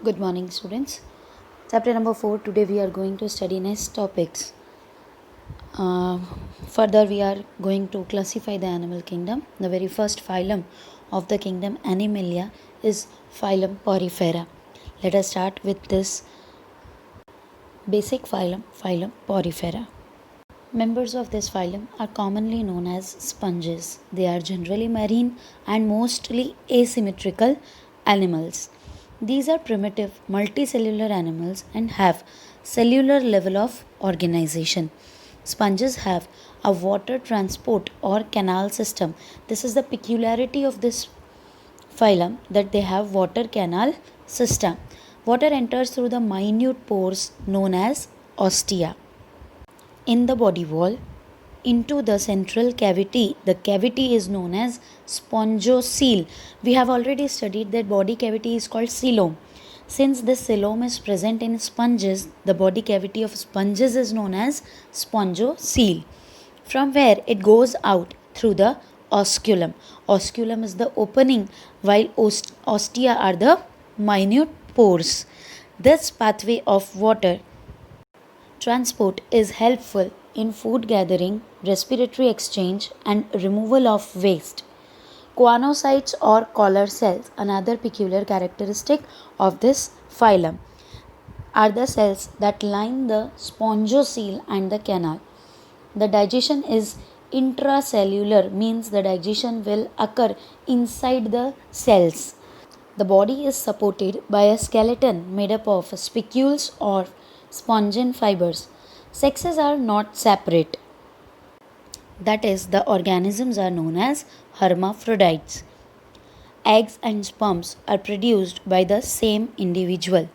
Good morning, students. Chapter number 4. Today we are going to study next topics. Uh, Further, we are going to classify the animal kingdom. The very first phylum of the kingdom Animalia is phylum Porifera. Let us start with this basic phylum Porifera. Members of this phylum are commonly known as sponges. They are generally marine and mostly asymmetrical animals. These are primitive multicellular animals and have cellular level of organization. Sponges have a water transport or canal system. This is the peculiarity of this phylum, that they have water canal system. Water enters through the minute pores known as ostia in the body wall into the central cavity. The cavity is known as spongocoel. We have already studied that body cavity is called coelom. Since this coelom is present in sponges, the body cavity of sponges is known as spongocoel, from where it goes out through the osculum. Osculum is the opening, while ostia are the minute pores. This pathway of water transport is helpful in food gathering, respiratory exchange, and removal of waste. Choanocytes or collar cells, another peculiar characteristic of this phylum, are the cells that line the spongocoel and the canal. The digestion is intracellular, means the digestion will occur inside the cells. The body is supported by a skeleton made up of spicules or spongin fibers. Sexes are not separate. That is, the organisms are known as hermaphrodites. Eggs and sperms are produced by the same individual.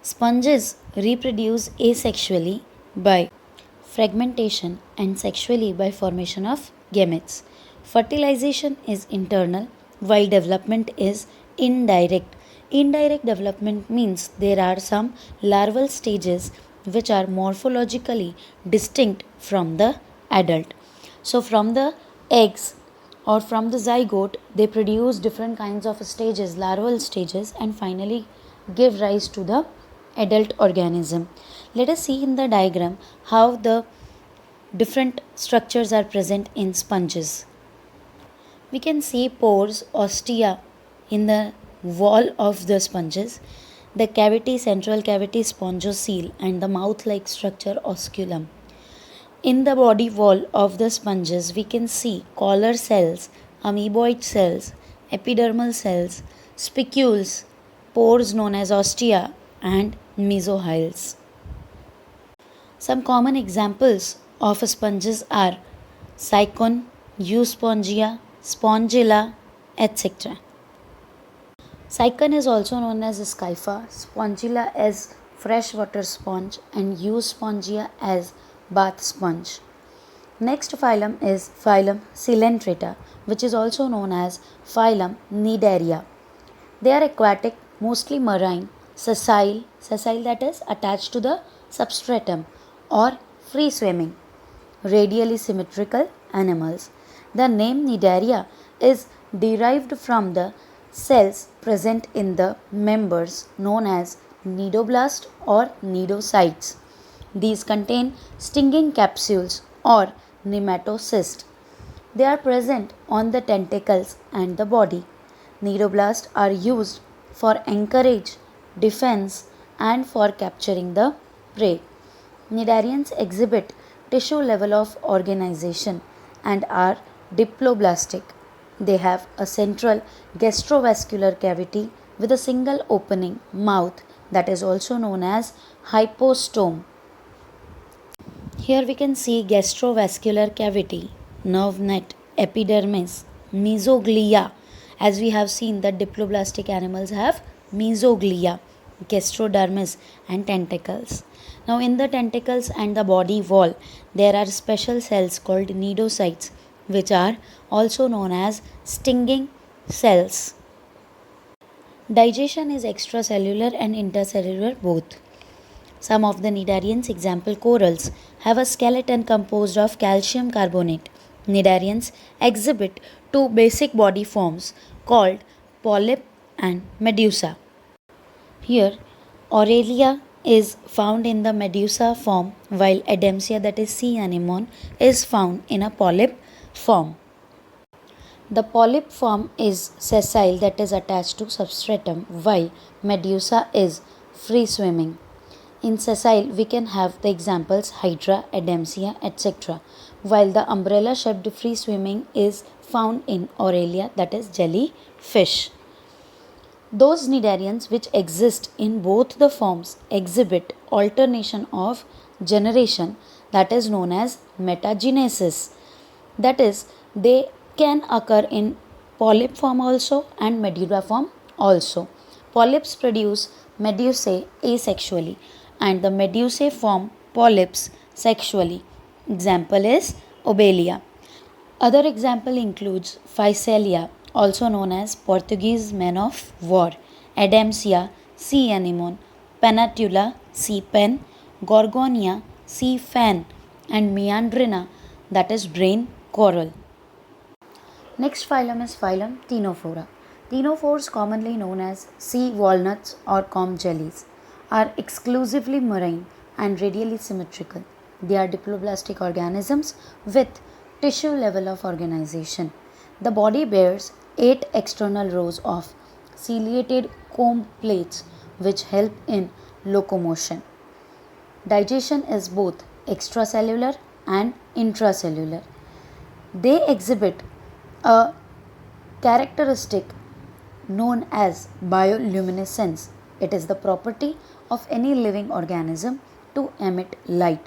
Sponges reproduce asexually by fragmentation and sexually by formation of gametes. Fertilization is internal while development is indirect. Indirect development means there are some larval stages which are morphologically distinct from the adult. So, from the eggs or from the zygote, they produce different kinds of stages, larval stages, and finally give rise to the adult organism. Let us see in the diagram how the different structures are present in sponges. We can see pores, ostia in the wall of the sponges, the cavity, central cavity, spongocoel, and the mouth-like structure, osculum. In the body wall of the sponges, we can see collar cells, amoeboid cells, epidermal cells, spicules, pores known as ostia, and mesohyles. Some common examples of sponges are cycon, euspongia, spongilla, etc. Cycon is also known as Scypha, spongilla as freshwater sponge, and euspongia as bath sponge. Next phylum is phylum Coelenterata, which is also known as phylum Cnidaria. They are aquatic, mostly marine, sessile that is attached to the substratum, or free swimming, radially symmetrical animals. The name Cnidaria is derived from the cells present in the members known as cnidoblast or cnidocytes. These contain stinging capsules or nematocysts. They are present on the tentacles and the body. Cnidoblasts are used for anchorage, defense, and for capturing the prey. Cnidarians exhibit tissue level of organization and are diploblastic. They have a central gastrovascular cavity with a single opening mouth that is also known as hypostome. Here we can see gastrovascular cavity, nerve net, epidermis, mesoglia. As we have seen that diploblastic animals have mesoglia, gastrodermis, and tentacles. Now in the tentacles and the body wall, there are special cells called cnidocytes, which are also known as stinging cells. Digestion is extracellular and intercellular both. Some of the cnidarians, example corals, have a skeleton composed of calcium carbonate. Cnidarians exhibit two basic body forms called polyp and medusa. Here, Aurelia is found in the medusa form, while Adamsia, that is sea anemone, is found in a polyp form. The polyp form is sessile, that is attached to substratum, while medusa is free swimming. In sessile, we can have the examples Hydra, Adamsia, etc., while the umbrella shaped free swimming is found in Aurelia, that is jellyfish. Those cnidarians which exist in both the forms exhibit alternation of generation, that is known as metagenesis. That is, they can occur in polyp form also and medulla form also. Polyps produce medusae asexually and the medusae form polyps sexually. Example is Obelia. Other example includes Physalia, also known as Portuguese man of war, Adamsia, sea anemone, Panatula, sea pen, Gorgonia, sea fan, and Meandrina, that is brain coral. Next phylum is phylum Ctenophora. Ctenophores, commonly known as sea walnuts or comb jellies, are exclusively marine and radially symmetrical. They are diploblastic organisms with tissue level of organization. The body bears 8 external rows of ciliated comb plates which help in locomotion. Digestion is both extracellular and intracellular. They exhibit a characteristic known as bioluminescence. It is the property of any living organism to emit light.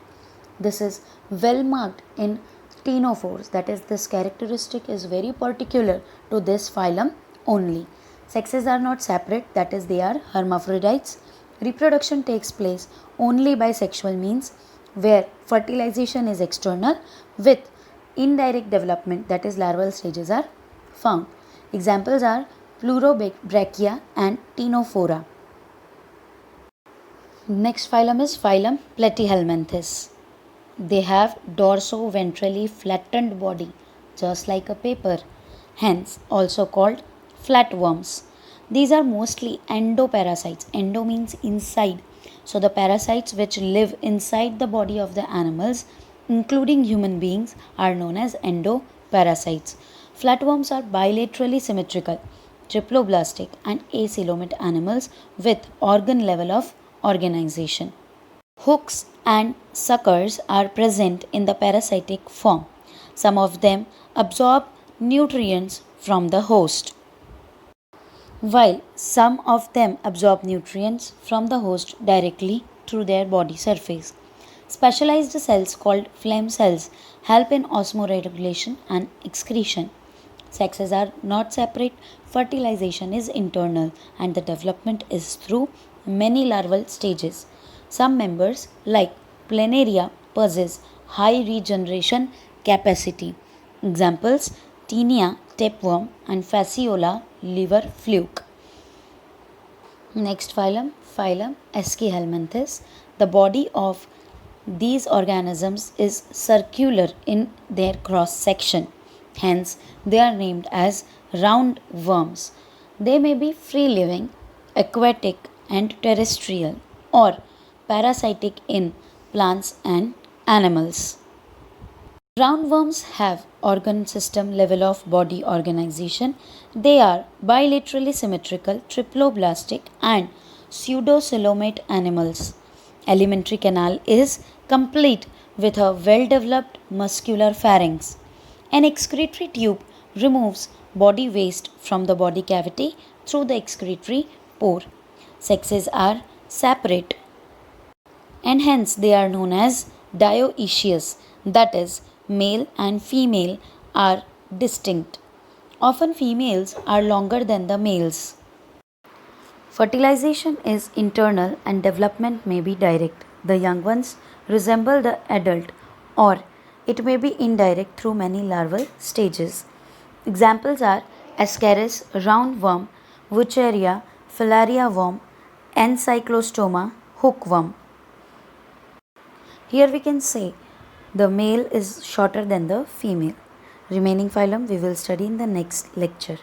This is well marked in ctenophores, that is, this characteristic is very particular to this phylum only. Sexes are not separate, that is, they are hermaphrodites. Reproduction takes place only by sexual means, where fertilization is external with indirect development, that is, larval stages are found. Examples are Pleurobrachia and Ctenophora. Next phylum is phylum Platyhelminthes. They have dorso-ventrally flattened body, just like a paper, hence also called flatworms. These are mostly endoparasites. Endo means inside. So the parasites which live inside the body of the animals, including human beings, are known as endoparasites. Flatworms are bilaterally symmetrical, triploblastic and acoelomate animals with organ level of organization. Hooks and suckers are present in the parasitic form. Some of them absorb nutrients from the host, while some of them absorb nutrients from the host directly through their body surface. Specialized cells called phlegm cells help in osmoregulation and excretion. Sexes are not separate, fertilization is internal, and the development is through many larval stages. Some members, like Planaria, possess high regeneration capacity. Examples Taenia, tapeworm, and Fasciola, liver fluke. Next phylum, phylum Eschyhelminthes. The body of these organisms is circular in their cross section. Hence, they are named as round worms. They may be free living, aquatic, and terrestrial, or parasitic in plants and animals. Roundworms have organ system level of body organization. They are bilaterally symmetrical, triploblastic, and pseudocoelomate animals. Alimentary canal is complete with a well developed muscular pharynx. An excretory tube removes body waste from the body cavity through the excretory pore. Sexes are separate and hence they are known as dioecious, that is, male and female are distinct. Often females are longer than the males. Fertilization is internal and development may be direct. The young ones resemble the adult, or it may be indirect through many larval stages. Examples are Ascaris roundworm, Wucheria, filaria worm, Encyclostoma hookworm. Here we can say the male is shorter than the female. Remaining phylum we will study in the next lecture.